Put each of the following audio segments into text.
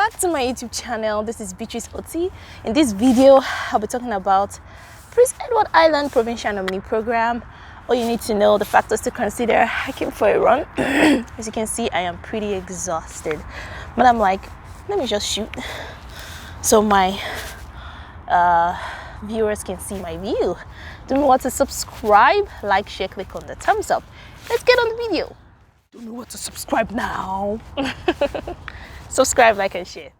back to my YouTube channel. This is Beatrice Otie. In this video, I'll be talking about Prince Edward Island Provincial Nominee Program. All you need to know, the factors to consider. I came for a run. As you can see, I am pretty exhausted, but I'm like, let me just shoot so my viewers can see my view. Don't know what to subscribe, like, share, click on the thumbs up. Let's get on the video. Don't know what to subscribe now. Subscribe, like, and share.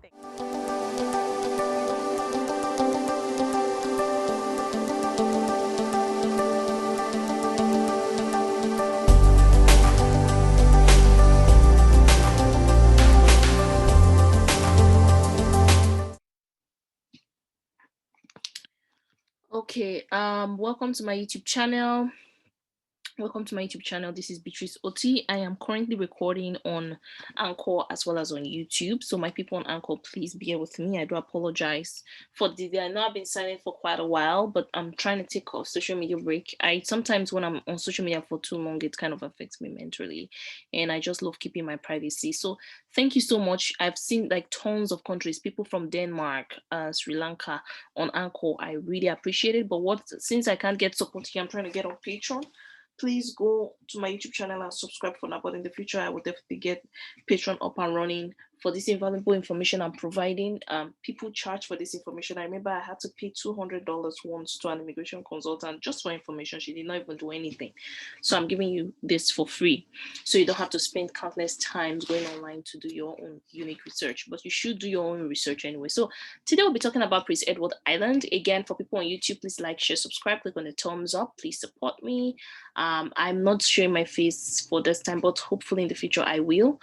Okay, welcome to my YouTube channel. This is Beatrice Otie. I am currently recording on Anchor as well as on YouTube. So my people on Anchor, please bear with me. I do apologize for the I know I've been silent for quite a while, but I'm trying to take a social media break. I sometimes when I'm on social media for too long, it kind of affects me mentally, and I just love keeping my privacy. So thank you so much. I've seen like tons of countries, people from Denmark, Sri Lanka on Anchor. I really appreciate it. But since I can't get support here, I'm trying to get on Patreon. Please go to my YouTube channel and subscribe for now. But in the future, I will definitely get Patreon up and running for this invaluable information I'm providing. People charge for this information. I remember I had to pay $200 once to an immigration consultant just for information. She did not even do anything. So I'm giving you this for free, so you don't have to spend countless times going online to do your own unique research. But you should do your own research anyway. So today we'll be talking about Prince Edward Island. Again, for people on YouTube, please like, share, subscribe, click on the thumbs up. Please support me. I'm not showing my face for this time, but hopefully in the future I will.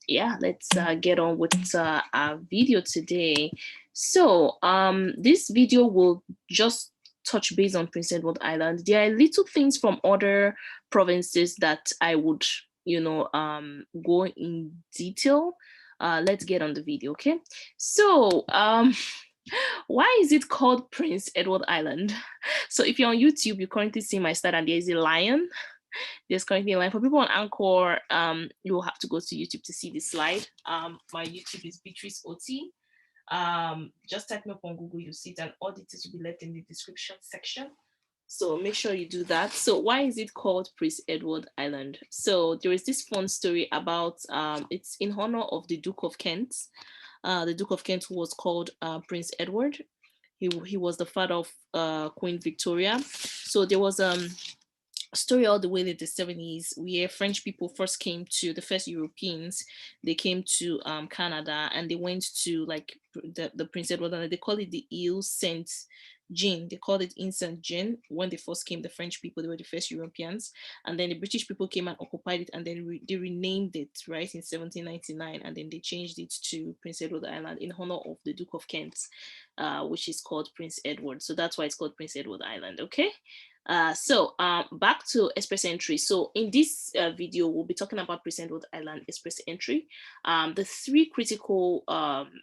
Yeah, let's get on with our video today. So this video will just touch base on Prince Edward Island. There are little things from other provinces that I would, go in detail. Let's get on the video, okay? So why is it called Prince Edward Island? So if you're on YouTube, you currently see my start and there is a lion. There's currently a lion. For people on Anchor, you will have to go to YouTube to see the slide. My YouTube is Beatrice Otie. Just type me up on Google, you see it, and all details will be left in the description section. So make sure you do that. So why is it called Prince Edward Island? So there is this fun story about, it's in honor of the Duke of Kent. The Duke of Kent was called Prince Edward. He was the father of Queen Victoria. So there was a story all the way in the 70s where French people first came to, the first Europeans, they came to Canada, and they went to like the Prince Edward Island. They call it the Ile Saint Jean. They called it in Saint Jean when they first came. The French people, they were the first Europeans, and then the British people came and occupied it, and then they renamed it right in 1799, and then they changed it to Prince Edward Island in honor of the Duke of Kent, which is called Prince Edward. So that's why it's called Prince Edward Island. Okay. So back to express entry. So in this video, we'll be talking about Prince Edward Island express entry. The three critical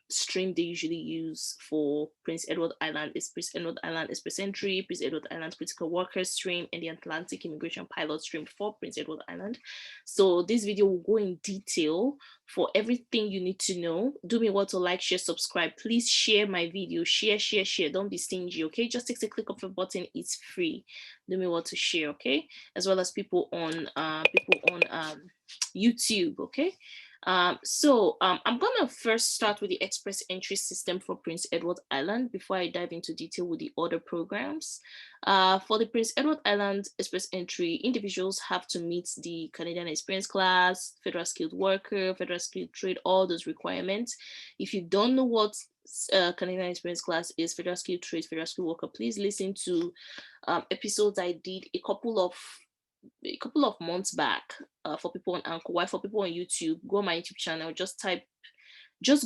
stream they usually use for Prince Edward Island is Prince Edward Island express entry, Prince Edward Island critical workers stream, and the Atlantic immigration pilot stream for Prince Edward Island. So this video will go in detail for everything you need to know. Do me well to like, share, subscribe. Please share my video. Share. Don't be stingy, okay? Just take a click of a button. It's free. Do me well to share, okay? As well as people on YouTube, okay? So I'm gonna first start with the express entry system for Prince Edward Island before I dive into detail with the other programs. For the Prince Edward Island express entry, individuals have to meet the Canadian Experience Class, Federal Skilled Worker, Federal Skilled Trade, all those requirements. If you don't know what Canadian Experience Class is, Federal Skilled Trade, Federal Skilled Worker, please listen to episodes I did a couple of months back for people on Anchor. Why for people on YouTube, go on my YouTube channel, just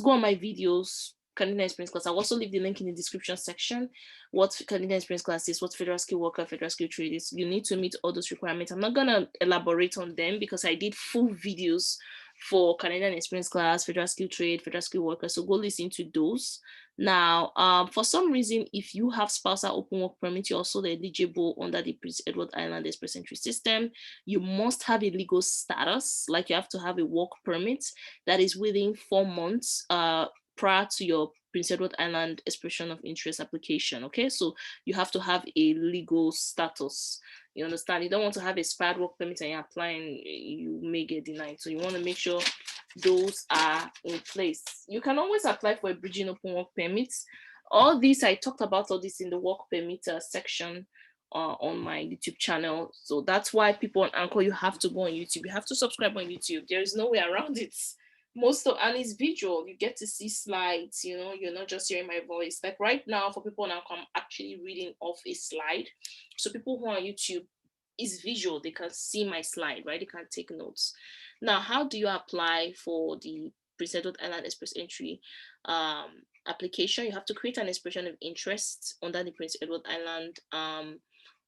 go on my videos, Canadian Experience Class. I'll also leave the link in the description section. What Canadian Experience Class is, what Federal Skilled Worker, Federal Skilled Trade is. You need to meet all those requirements. I'm not gonna elaborate on them because I did full videos for Canadian Experience Class, Federal Skill Trade, Federal Skill Worker. So go listen to those. Now, for some reason, if you have spousal open work permit, you're also eligible under the Prince Edward Island Express Entry system. You must have a legal status, like you have to have a work permit that is within 4 months prior to your Prince Edward Island expression of interest application. Okay, so you have to have a legal status. You understand? You don't want to have expired work permit and you're applying, you may get denied. So you want to make sure those are in place. You can always apply for a bridging open work permit. All this, I talked about all this in the work permit section on my YouTube channel. So that's why people on Anchor, you have to go on YouTube. You have to subscribe on YouTube. There is no way around it. And it's visual. You get to see slides, you're not just hearing my voice. Like right now, for people on Anchor, I'm actually reading off a slide. So people who are on YouTube, is visual. They can see my slide, right? They can take notes. Now, how do you apply for the Prince Edward Island Express Entry application? You have to create an expression of interest under the Prince Edward Island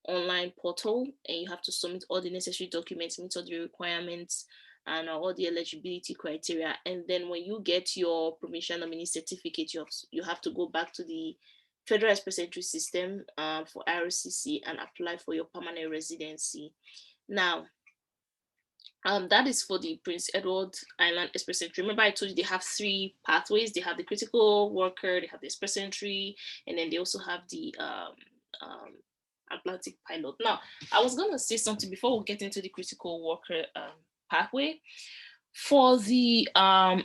online portal, and you have to submit all the necessary documents, meet all the requirements and all the eligibility criteria. And then when you get your provincial nominee certificate, you have to go back to the Federal Express Entry system for IRCC and apply for your permanent residency. Now, that is for the Prince Edward Island Express Entry. Remember, I told you they have 3 pathways. They have the critical worker, they have the express entry, and then they also have the Atlantic pilot. Now, I was going to say something before we get into the critical worker pathway. For the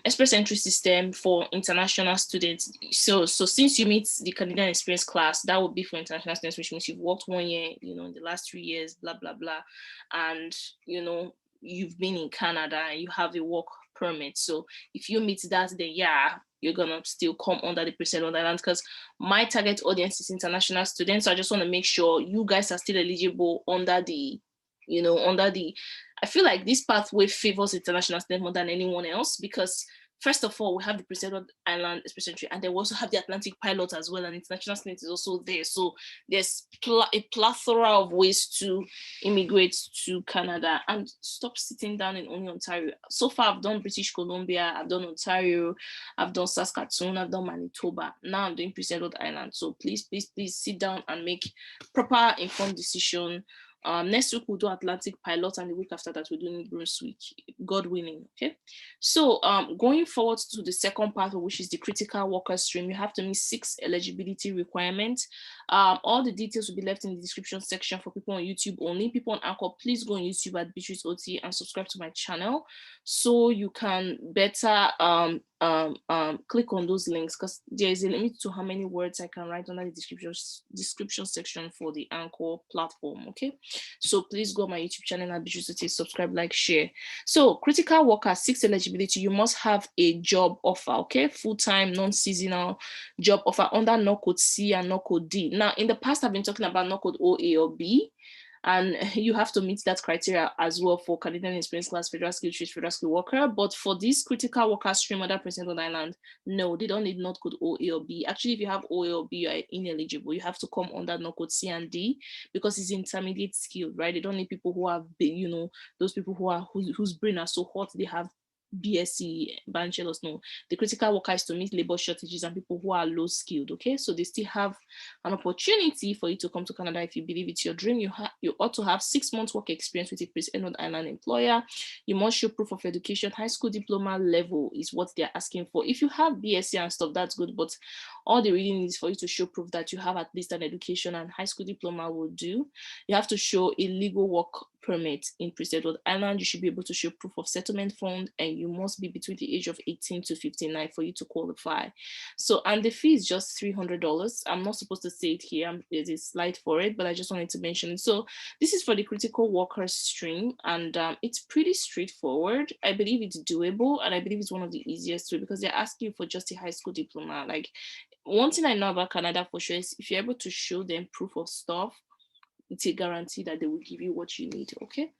express entry system for international students, so since you meet the Canadian Experience Class, that would be for international students, which means you've worked 1 year, in the last 3 years, blah blah blah, and you've been in Canada and you have a work permit. So if you meet that, then yeah, you're gonna still come under the Prince Edward Island, because my target audience is international students. So I just want to make sure you guys are still eligible under the I feel like this pathway favors international students more than anyone else, because first of all, we have the Prince Edward Island Express Entry, and then we also have the Atlantic pilot as well, and international students is also there. So there's a plethora of ways to immigrate to Canada. And stop sitting down in only Ontario. So far, I've done British Columbia, I've done Ontario, I've done Saskatoon, I've done Manitoba. Now I'm doing Prince Edward Island. So please sit down and make proper informed decision. Next week we'll do Atlantic pilot, and the week after that we're doing Brunswick, God willing. Okay, so going forward to the second part, which is the critical worker stream, you have to meet 6 eligibility requirements. All the details will be left in the description section for people on YouTube only. People on Anchor, please go on YouTube at Beatrice Otie and subscribe to my channel so you can better click on those links, because there is a limit to how many words I can write under the description section for the Anchor platform. Okay, so please go on my YouTube channel at Beatrice Otie, subscribe, like, share. So critical worker 6 eligibility, you must have a job offer. Okay, full-time, non-seasonal job offer under no code C and no code D. Now in the past I've been talking about no code O, A, or B, and you have to meet that criteria as well for Canadian Experience Class, Federal Skill Trade, Federal Skill Worker. But for this critical worker stream under Prince Edward Island, no, they don't need not code O, A, or B. Actually, if you have O, A, or B, you are ineligible. You have to come under no code C and D, because it's intermediate skill, right? They don't need people who have, those people whose brain are so hot they have BSc, bachelor's. No, the critical worker is to meet labor shortages and people who are low skilled. Okay, so they still have an opportunity for you to come to Canada if you believe it's your dream. You ought to have 6 months work experience with a Prince Edward Island employer. You must show proof of education. High school diploma level is what they're asking for. If you have BSc and stuff, that's good, but all they really need is for you to show proof that you have at least an education, and high school diploma will do. You have to show a legal work permit in Prince Edward Island. You should be able to show proof of settlement fund, and you must be between the age of 18 to 59 for you to qualify. So, and the fee is just $300. I'm not supposed to say it here, there's a slide for it, but I just wanted to mention it. So this is for the critical workers stream, and it's pretty straightforward. I believe it's doable, and I believe it's one of the easiest too, because they're asking you for just a high school diploma. Like, one thing I know about Canada for sure is if you're able to show them proof of stuff, it's a guarantee that they will give you what you need. Okay,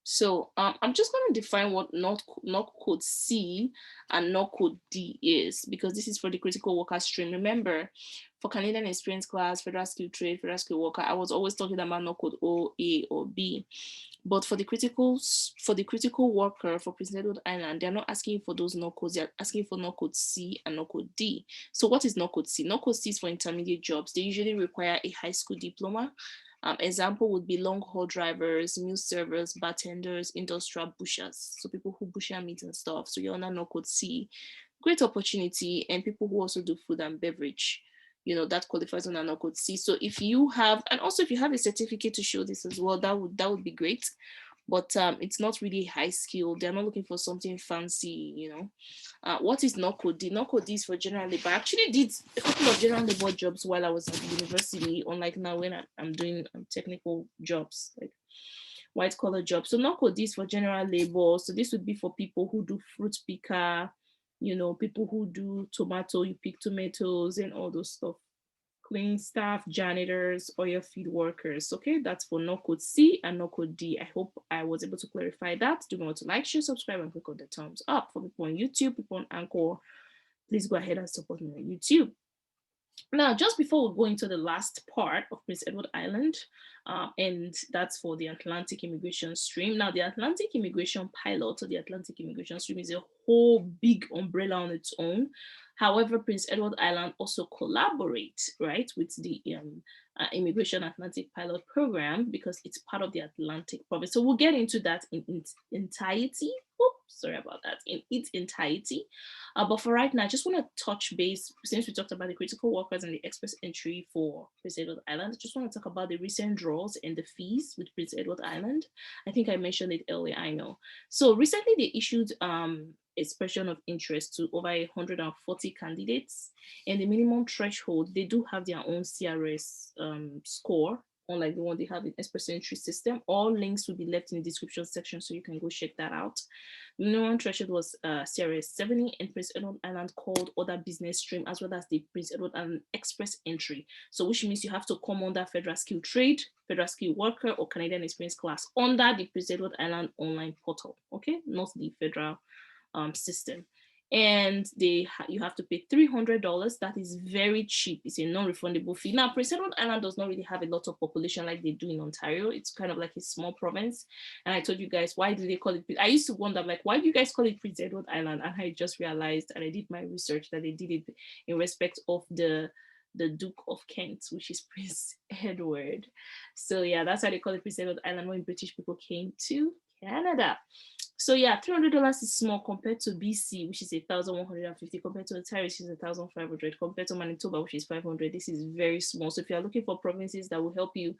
so I'm just going to define what not code C and not code D is, because this is for the critical worker stream. Remember, for Canadian Experience Class, Federal Skill Trade, Federal Skill Worker, I was always talking about not code O, A, or B. But for the critical worker for Prince Edward Island, they're not asking for those no codes. They're asking for no code C and no code D. So what is no code C? No code C is for intermediate jobs. They usually require a high school diploma. Example would be long haul drivers, meal servers, bartenders, industrial bushers. So people who butcher meat and stuff. So you're under no code C. Great opportunity, and people who also do food and beverage, that qualifies under no code C. So if you have, and also if you have a certificate to show this as well, that would be great. But it's not really high skill. They're not looking for something fancy. What is no code D? No code D is for general labor. I actually did a couple of general labor jobs while I was at university, unlike now when I'm doing technical jobs, like white collar jobs. So no code D is for general labor. So this would be for people who do fruit picker, people who do tomato, you pick tomatoes and all those stuff. Cleaning staff, janitors, oil field workers. Okay, that's for no code C and no code D. I hope I was able to clarify that. Do not to like, share, subscribe, and click on the thumbs up. For people on YouTube, people on Anchor, please go ahead and support me on YouTube. Now, just before we go into the last part of Prince Edward Island, and that's for the Atlantic immigration stream. Now, the Atlantic immigration pilot or the Atlantic immigration stream is a whole big umbrella on its own. However, Prince Edward Island also collaborates, right, with the Immigration Atlantic Pilot Program because it's part of the Atlantic province. So we'll get into that in its entirety. Oops, sorry about that, in its entirety. But for right now, I just want to touch base, since we talked about the critical workers and the express entry for Prince Edward Island, I just want to talk about the recent draws and the fees with Prince Edward Island. I think I mentioned it earlier, I know. So recently they issued expression of interest to over 140 candidates, and the minimum threshold, they do have their own CRS score, unlike the one they have in express entry system. All links will be left in the description section so you can go check that out. The minimum threshold was CRS 70, and Prince Edward Island called other business stream, as well as the Prince Edward Island express entry. So which means you have to come under federal skill trade, federal skill worker, or Canadian experience class under the Prince Edward Island online portal, okay, not the federal system. And you have to pay $300. That is very cheap. It's a non-refundable fee. Now, Prince Edward Island does not really have a lot of population like they do in Ontario. It's kind of like a small province. And I told you guys, why do they call it? I used to wonder, like, why do you guys call it Prince Edward Island? And I just realized, and I did my research, that they did it in respect of the Duke of Kent, which is Prince Edward. So yeah, that's why they call it Prince Edward Island when British people came to Canada. So yeah, $300 is small compared to BC, which is 1,150, compared to Ontario, which is 1,500, compared to Manitoba, which is 500. This is very small. So if you're looking for provinces that will help you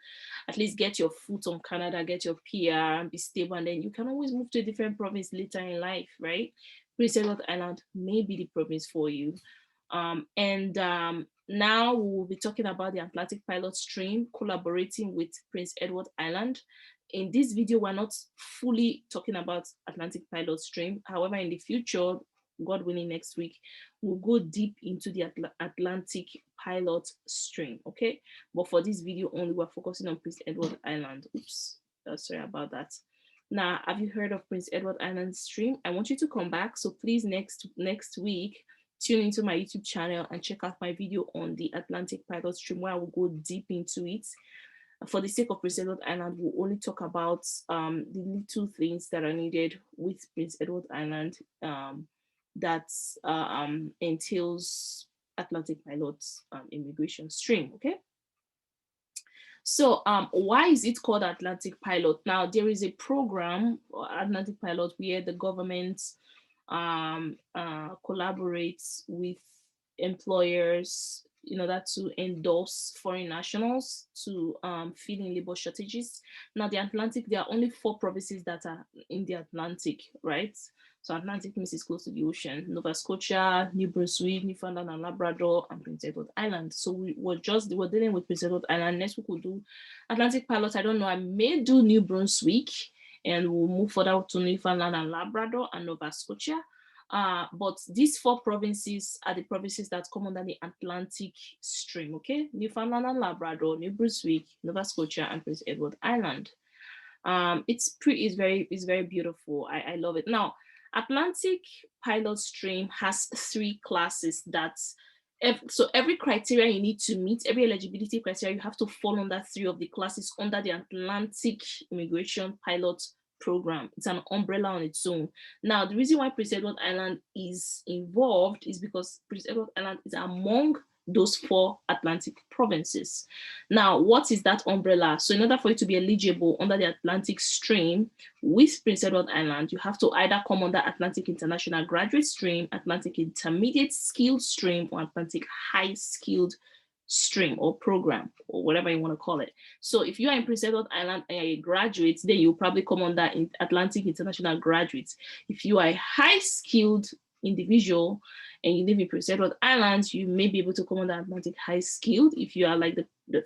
at least get your foot on Canada, get your PR and be stable, and then you can always move to a different province later in life, right? Prince Edward Island may be the province for you. Now we will be talking about the Atlantic Pilot Stream collaborating with Prince Edward Island. In this video, we're not fully talking about Atlantic Pilot Stream. However, in the future, God willing, next week, we'll go deep into the Atlantic Pilot Stream, okay? But for this video only, we're focusing on Prince Edward Island. Oops, sorry about that. Now, have you heard of Prince Edward Island Stream? I want you to come back. So please, next week, tune into my YouTube channel and check out my video on the Atlantic Pilot Stream, where I will go deep into it. For the sake of Prince Edward Island, we'll only talk about the little things that are needed with Prince Edward Island that entails Atlantic Pilot immigration stream, okay? So why is it called Atlantic Pilot? Now, there is a program, Atlantic Pilot, where the government collaborates with employers in order to endorse foreign nationals to fill in labor shortages. Now, the Atlantic, there are only 4 provinces that are in the Atlantic, right? So Atlantic means it's close to the ocean: Nova Scotia, New Brunswick, Newfoundland and Labrador, and Prince Edward Island. So we're dealing with Prince Edward Island. Next week we'll do Atlantic Pilot. I don't know, I may do New Brunswick, and we'll move further to Newfoundland and Labrador and Nova Scotia. But these 4 provinces are the provinces that come under the Atlantic stream, okay? Newfoundland and Labrador, New Brunswick, Nova Scotia, and Prince Edward Island. It's very beautiful. I love it. Now, Atlantic Pilot Stream has 3 classes that So every criteria you need to meet, every eligibility criteria, you have to fall under 3 of the classes under the Atlantic Immigration Pilot Program. It's an umbrella on its own. Now, the reason why Prince Edward Island is involved is because Prince Edward Island is among those 4 Atlantic provinces. Now, what is that umbrella? So in order for you to be eligible under the Atlantic stream with Prince Edward Island, you have to either come under Atlantic International Graduate Stream, Atlantic Intermediate Skilled Stream, or Atlantic High Skilled Stream or program, or whatever you want to call it. So if you are in Prince Edward Island and you're a graduate, then you'll probably come under Atlantic International Graduate. If you are a high skilled individual and you live in Prince Edward Islands, you may be able to come under Atlantic High Skilled if you are like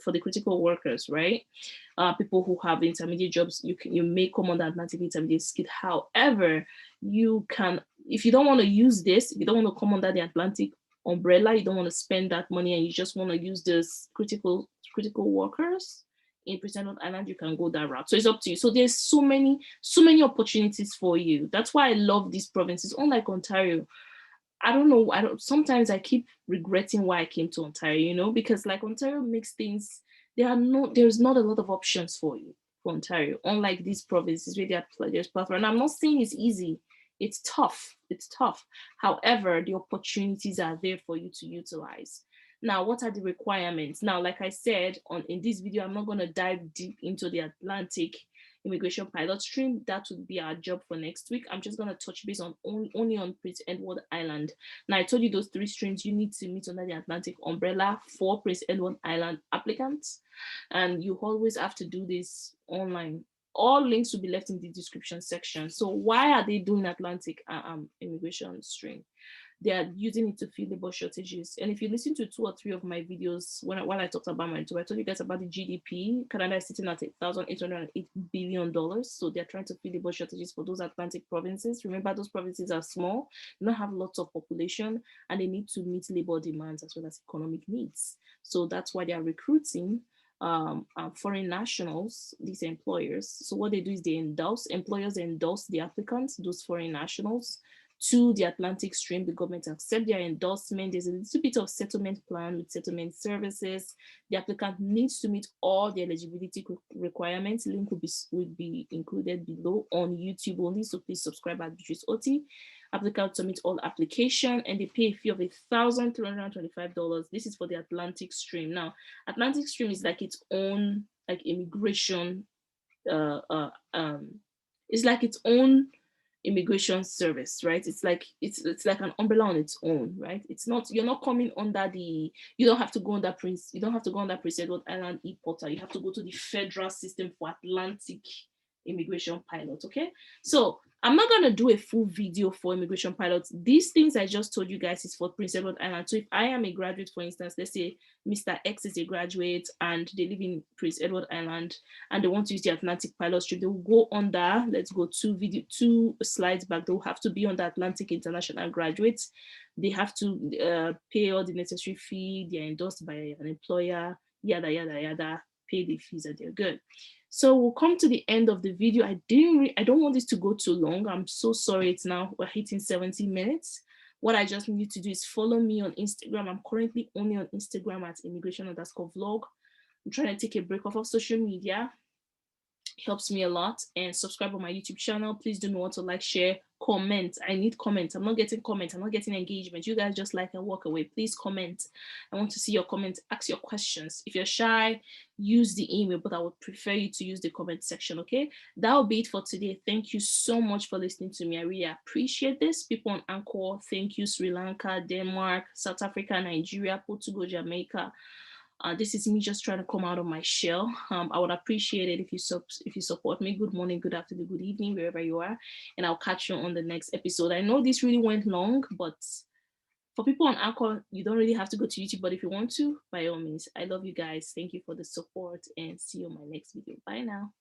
for the critical workers, right? People who have intermediate jobs, you may come under Atlantic Intermediate Skilled. However, you can, if you don't want to use this, if you don't want to come under the Atlantic umbrella, you don't want to spend that money and you just want to use this critical workers in Prince Edward Island, you can go that route. So it's up to you. So there's so many opportunities for you. That's why I love these provinces. Unlike Ontario, I don't know, sometimes I keep regretting why I came to Ontario, because like Ontario makes things, there's not a lot of options for you for Ontario, unlike these provinces where there's plethora. And I'm not saying it's easy. It's tough. However, the opportunities are there for you to utilize. Now, what are the requirements? Now, like I said, in this video, I'm not going to dive deep into the Atlantic Immigration Pilot Stream. That would be our job for next week. I'm just going to touch base on only on Prince Edward Island. Now, I told you those 3 streams you need to meet under the Atlantic umbrella for Prince Edward Island applicants. And you always have to do this online. All links will be left in the description section. So why are they doing Atlantic immigration stream? They are using it to fill labor shortages. And if you listen to 2 or 3 of my videos, while I talked about my tour, I told you guys about the GDP. Canada is sitting at $1,808 billion. So they're trying to fill labor shortages for those Atlantic provinces. Remember, those provinces are small, they don't have lots of population, and they need to meet labor demands as well as economic needs. So that's why they are recruiting foreign nationals, these employers. So what they do is employers endorse the applicants, those foreign nationals, to the Atlantic stream. The government accept their endorsement. There's a little bit of settlement plan with settlement services. The applicant needs to meet all the eligibility requirements. Link will be included below on YouTube only, so please subscribe at Beatrice Otie. Applicant submit all application and they pay a fee of $1,325. This is for the Atlantic stream. Now, Atlantic stream is like its own immigration. It's like its own immigration service, right? It's like an umbrella on its own, right? It's not, you're not coming under you don't have to go under Prince Edward Island e-portal. You have to go to the federal system for Atlantic immigration pilot. Okay, so I'm not going to do a full video for immigration pilots. These things I just told you guys is for Prince Edward Island. So if I am a graduate, for instance, let's say Mr. X is a graduate and they live in Prince Edward Island and they want to use the Atlantic pilot stream, they will go under, let's go 2 slides back, they will have to be on the Atlantic International Graduates. They have to pay all the necessary fee, they're endorsed by an employer, yada, yada, yada, pay the fees and they're good. So we'll come to the end of the video. I don't want this to go too long. I'm so sorry. We're hitting 70 minutes. What I just need you to do is follow me on Instagram. I'm currently only on Instagram at immigration_vlog. I'm trying to take a break off of social media. It helps me a lot. And subscribe on my YouTube channel. Please do not to like, share, comment. I need comments. I'm not getting comments. I'm not getting engagement. You guys just like and walk away. Please comment. I want to see your comments. Ask your questions. If you're shy, use the email, but I would prefer you to use the comment section. Okay, that will be it for today. Thank you so much for listening to me. I really appreciate this. People on Anchor, thank you. Sri Lanka, Denmark, South Africa, Nigeria, Portugal, Jamaica. This is me just trying to come out of my shell. I would appreciate it if you support me. Good morning, good afternoon, good evening, wherever you are. And I'll catch you on the next episode. I know this really went long, but for people on Anchor, you don't really have to go to YouTube. But if you want to, by all means, I love you guys. Thank you for the support and see you on my next video. Bye now.